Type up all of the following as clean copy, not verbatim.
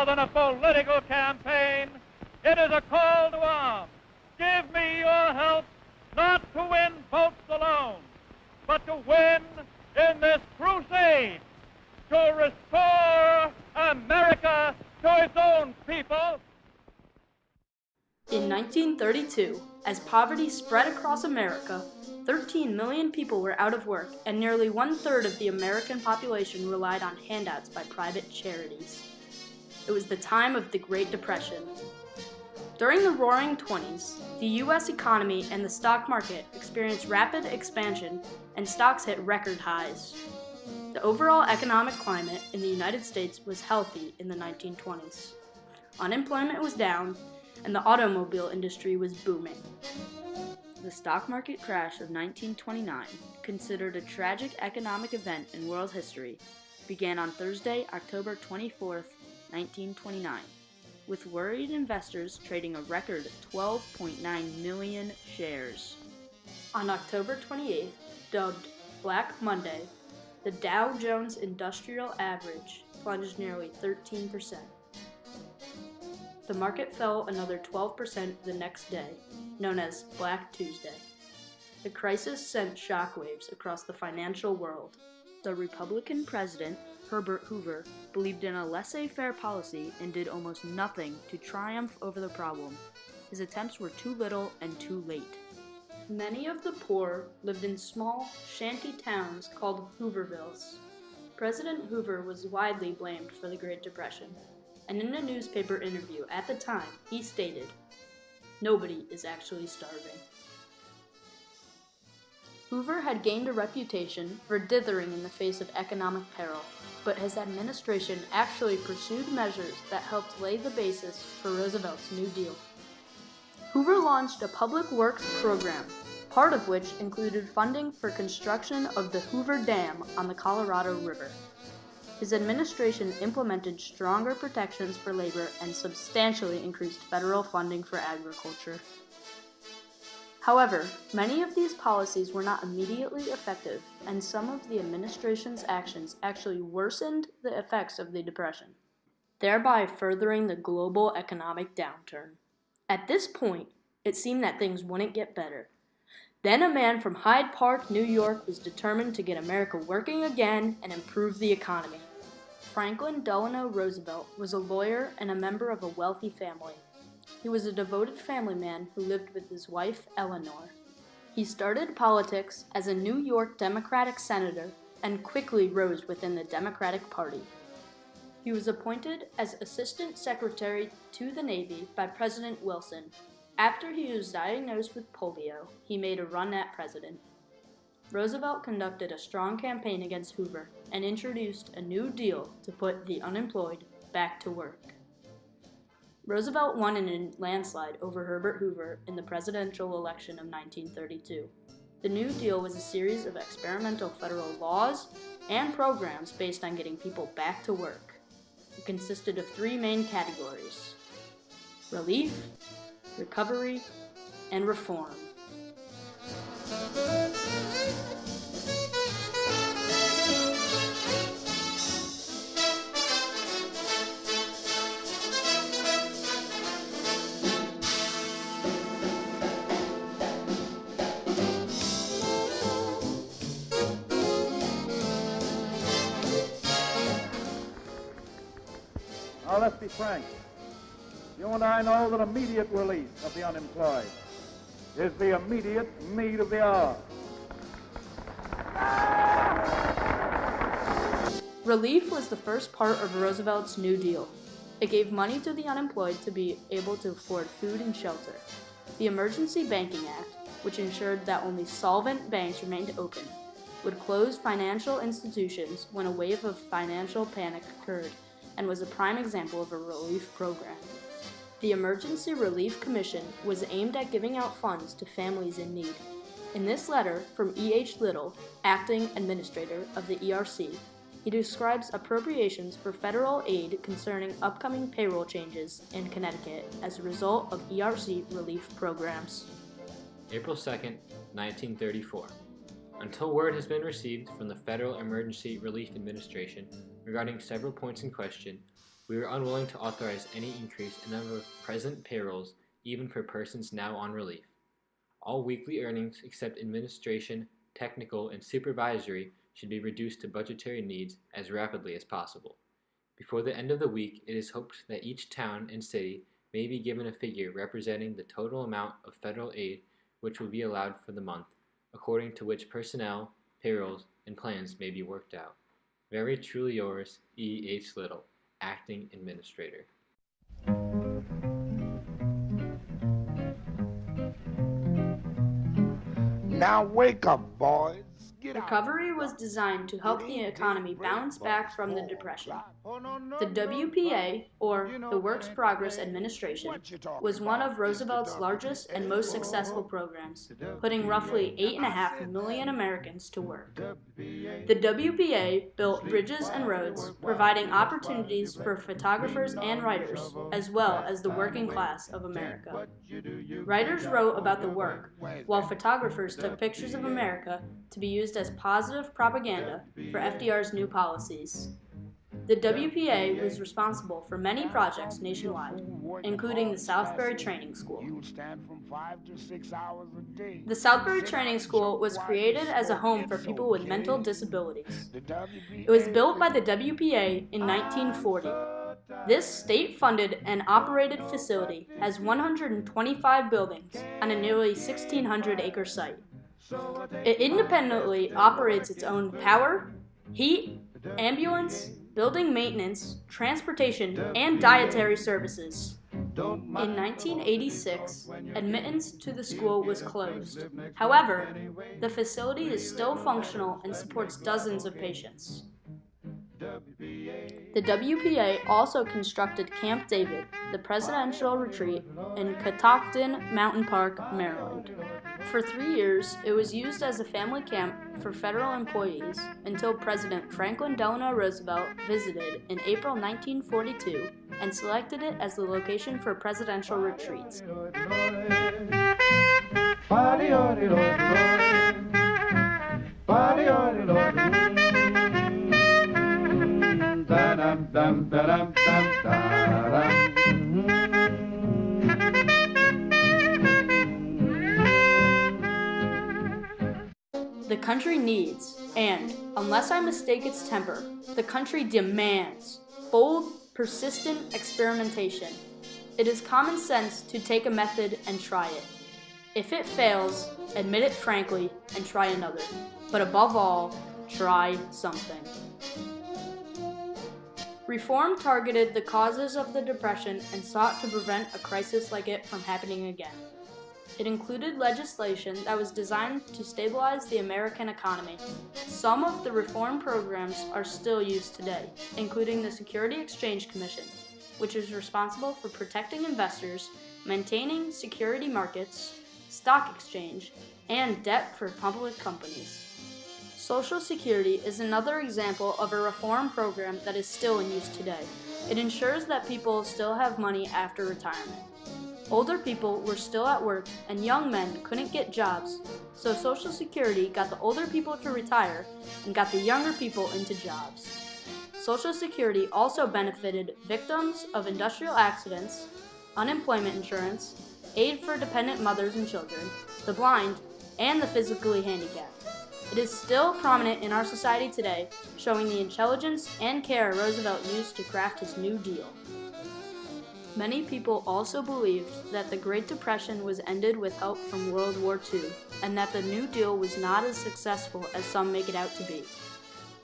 than a political campaign. It is a call to arms. Give me your help not to win votes alone, but to win in this crusade to restore America to its own people. In 1932, as poverty spread across America, 13 million people were out of work, and nearly one-third of the American population relied on handouts by private charities. It was the time of the Great Depression. During the Roaring '20s, the U.S. economy and the stock market experienced rapid expansion, and stocks hit record highs. The overall economic climate in the United States was healthy in the 1920s. Unemployment was down, and the automobile industry was booming. The stock market crash of 1929, considered a tragic economic event in world history, began on Thursday, October 24, 1929, with worried investors trading a record 12.9 million shares. On October 28th, dubbed Black Monday, the Dow Jones Industrial Average plunged nearly 13%. The market fell another 12% the next day, known as Black Tuesday. The crisis sent shockwaves across the financial world. The Republican president, Herbert Hoover, believed in a laissez-faire policy and did almost nothing to triumph over the problem. His attempts were too little and too late. Many of the poor lived in small, shanty towns called Hoovervilles. President Hoover was widely blamed for the Great Depression, and in a newspaper interview at the time, he stated, "Nobody is actually starving." Hoover had gained a reputation for dithering in the face of economic peril, but his administration actually pursued measures that helped lay the basis for Roosevelt's New Deal. Hoover launched a public works program, part of which included funding for construction of the Hoover Dam on the Colorado River. His administration implemented stronger protections for labor and substantially increased federal funding for agriculture. However, many of these policies were not immediately effective, and some of the administration's actions actually worsened the effects of the Depression, thereby furthering the global economic downturn. At this point, it seemed that things wouldn't get better. Then a man from Hyde Park, New York, was determined to get America working again and improve the economy. Franklin Delano Roosevelt was a lawyer and a member of a wealthy family. He was a devoted family man who lived with his wife, Eleanor. He started politics as a New York Democratic senator and quickly rose within the Democratic Party. He was appointed as Assistant Secretary to the Navy by President Wilson. After he was diagnosed with polio, he made a run at president. Roosevelt conducted a strong campaign against Hoover and introduced a New Deal to put the unemployed back to work. Roosevelt won in a landslide over Herbert Hoover in the presidential election of 1932. The New Deal was a series of experimental federal laws and programs based on getting people back to work. It consisted of three main categories: relief, recovery, and reform. Now let's be frank. You and I know that immediate relief of the unemployed is the immediate need of the hour. Relief was the first part of Roosevelt's New Deal. It gave money to the unemployed to be able to afford food and shelter. The Emergency Banking Act, which ensured that only solvent banks remained open, would close financial institutions when a wave of financial panic occurred, and was a prime example of a relief program. The Emergency Relief Commission was aimed at giving out funds to families in need. In this letter from E.H. Little, acting administrator of the ERC, he describes appropriations for federal aid concerning upcoming payroll changes in Connecticut as a result of ERC relief programs. April 2nd, 1934. Until word has been received from the Federal Emergency Relief Administration regarding several points in question, We were unwilling to authorize any increase in the number of present payrolls, even for persons now on relief. All weekly earnings except administration, technical, and supervisory should be reduced to budgetary needs as rapidly as possible. Before the end of the week, it is hoped that each town and city may be given a figure representing the total amount of federal aid which will be allowed for the month, according to which personnel, payrolls, and plans may be worked out. Very truly yours, E. H. Little, Acting Administrator. Now wake up, boys. Recovery was designed to help the economy bounce back from the Depression. The WPA, or the Works Progress Administration, was one of Roosevelt's largest and most successful programs, putting roughly 8.5 million Americans to work. The WPA built bridges and roads, providing opportunities for photographers and writers, as well as the working class of America. Writers wrote about the work, while photographers took pictures of America to be used as positive propaganda for FDR's new policies. The WPA was responsible for many projects nationwide, including the Southbury Training School. The Southbury Training School was created as a home for people with mental disabilities. It was built by the WPA in 1940. This state-funded and operated facility has 125 buildings on a nearly 1,600-acre site. It independently operates its own power, heat, ambulance, building maintenance, transportation, and dietary services. In 1986, admittance to the school was closed. However, the facility is still functional and supports dozens of patients. The WPA also constructed Camp David, the presidential retreat in Catoctin Mountain Park, Maryland. For 3 years, it was used as a family camp for federal employees until President Franklin Delano Roosevelt visited in April 1942 and selected it as the location for presidential retreats. The country needs, and, unless I mistake its temper, the country demands bold, persistent experimentation. It is common sense to take a method and try it. If it fails, admit it frankly and try another. But above all, try something. Reform targeted the causes of the Depression and sought to prevent a crisis like it from happening again. It included legislation that was designed to stabilize the American economy. Some of the reform programs are still used today, including the Security Exchange Commission, which is responsible for protecting investors, maintaining security markets, stock exchange, and debt for public companies. Social Security is another example of a reform program that is still in use today. It ensures that people still have money after retirement. Older people were still at work and young men couldn't get jobs, so Social Security got the older people to retire and got the younger people into jobs. Social Security also benefited victims of industrial accidents, unemployment insurance, aid for dependent mothers and children, the blind, and the physically handicapped. It is still prominent in our society today, showing the intelligence and care Roosevelt used to craft his New Deal. Many people also believed that the Great Depression was ended with help from World War II, and that the New Deal was not as successful as some make it out to be.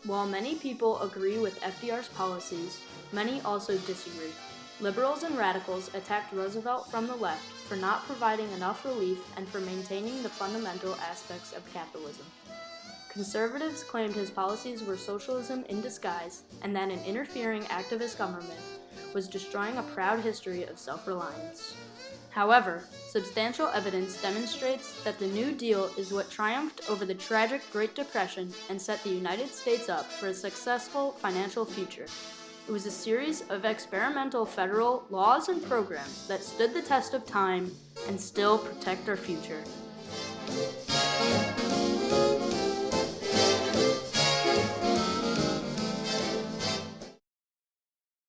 While many people agree with FDR's policies, many also disagree. Liberals and radicals attacked Roosevelt from the left for not providing enough relief and for maintaining the fundamental aspects of capitalism. Conservatives claimed his policies were socialism in disguise, and that an interfering activist government was destroying a proud history of self-reliance. However, substantial evidence demonstrates that the New Deal is what triumphed over the tragic Great Depression and set the United States up for a successful financial future. It was a series of experimental federal laws and programs that stood the test of time and still protect our future.